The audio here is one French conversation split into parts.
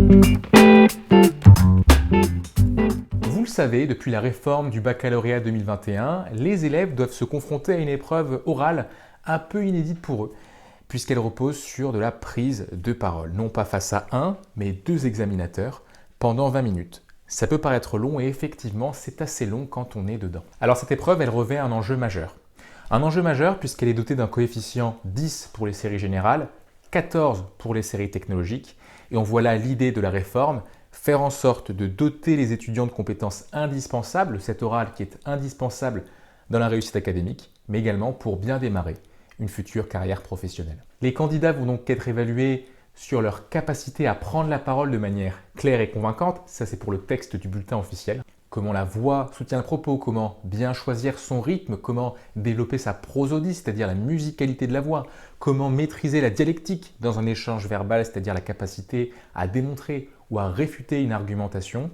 Vous le savez, depuis la réforme du baccalauréat 2021, les élèves doivent se confronter à une épreuve orale un peu inédite pour eux, puisqu'elle repose sur de la prise de parole, non pas face à un, mais deux examinateurs, pendant 20 minutes. Ça peut paraître long et effectivement, c'est assez long quand on est dedans. Alors cette épreuve, elle revêt un enjeu majeur. Un enjeu majeur puisqu'elle est dotée d'un coefficient 10 pour les séries générales, 14 pour les séries technologiques, et on voit là l'idée de la réforme, faire en sorte de doter les étudiants de compétences indispensables, cet oral qui est indispensable dans la réussite académique, mais également pour bien démarrer une future carrière professionnelle. Les candidats vont donc être évalués sur leur capacité à prendre la parole de manière claire et convaincante, ça c'est pour le texte du bulletin officiel, comment la voix soutient le propos, comment bien choisir son rythme, comment développer sa prosodie, c'est-à-dire la musicalité de la voix, comment maîtriser la dialectique dans un échange verbal, c'est-à-dire la capacité à démontrer ou à réfuter une argumentation,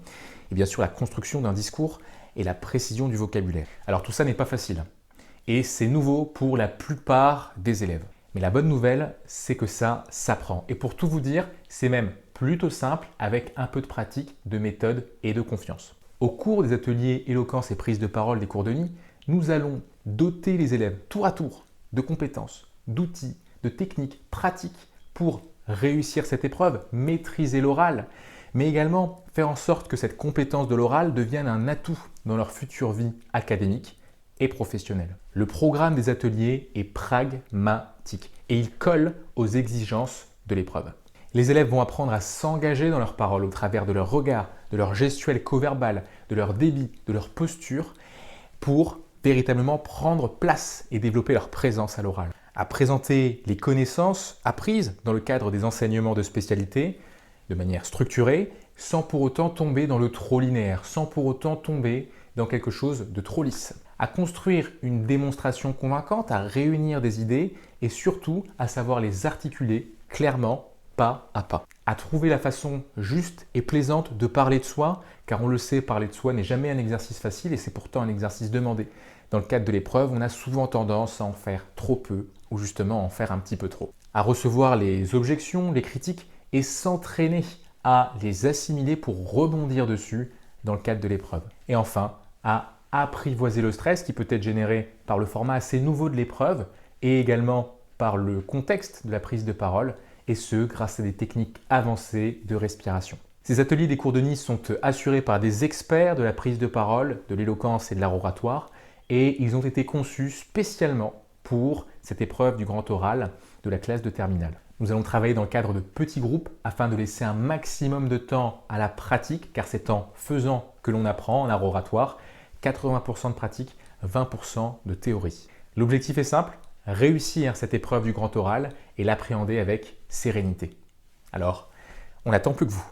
et bien sûr la construction d'un discours et la précision du vocabulaire. Alors tout ça n'est pas facile, et c'est nouveau pour la plupart des élèves. Mais la bonne nouvelle, c'est que ça s'apprend. Et pour tout vous dire, c'est même plutôt simple avec un peu de pratique, de méthode et de confiance. Au cours des ateliers éloquence et prise de parole des cours de nid, nous allons doter les élèves tour à tour de compétences, d'outils, de techniques pratiques pour réussir cette épreuve, maîtriser l'oral, mais également faire en sorte que cette compétence de l'oral devienne un atout dans leur future vie académique et professionnelle. Le programme des ateliers est pragmatique et il colle aux exigences de l'épreuve. Les élèves vont apprendre à s'engager dans leurs paroles au travers de leur regard, de leur gestuelle co-verbale, de leur débit, de leur posture pour véritablement prendre place et développer leur présence à l'oral. À présenter les connaissances apprises dans le cadre des enseignements de spécialité de manière structurée, sans pour autant tomber dans le trop linéaire, sans pour autant tomber dans quelque chose de trop lisse. À construire une démonstration convaincante, à réunir des idées et surtout à savoir les articuler clairement, pas à pas. À trouver la façon juste et plaisante de parler de soi, car on le sait, parler de soi n'est jamais un exercice facile et c'est pourtant un exercice demandé. Dans le cadre de l'épreuve, on a souvent tendance à en faire trop peu ou justement à en faire un petit peu trop. À recevoir les objections, les critiques et s'entraîner à les assimiler pour rebondir dessus dans le cadre de l'épreuve. Et enfin, à apprivoiser le stress qui peut être généré par le format assez nouveau de l'épreuve et également par le contexte de la prise de parole, et ce, grâce à des techniques avancées de respiration. Ces ateliers des cours de Nice sont assurés par des experts de la prise de parole, de l'éloquence et de l'art oratoire, et ils ont été conçus spécialement pour cette épreuve du grand oral de la classe de terminale. Nous allons travailler dans le cadre de petits groupes afin de laisser un maximum de temps à la pratique, car c'est en faisant que l'on apprend en art oratoire, 80% de pratique, 20% de théorie. L'objectif est simple, réussir cette épreuve du grand oral et l'appréhender avec sérénité. Alors, on n'attend plus que vous.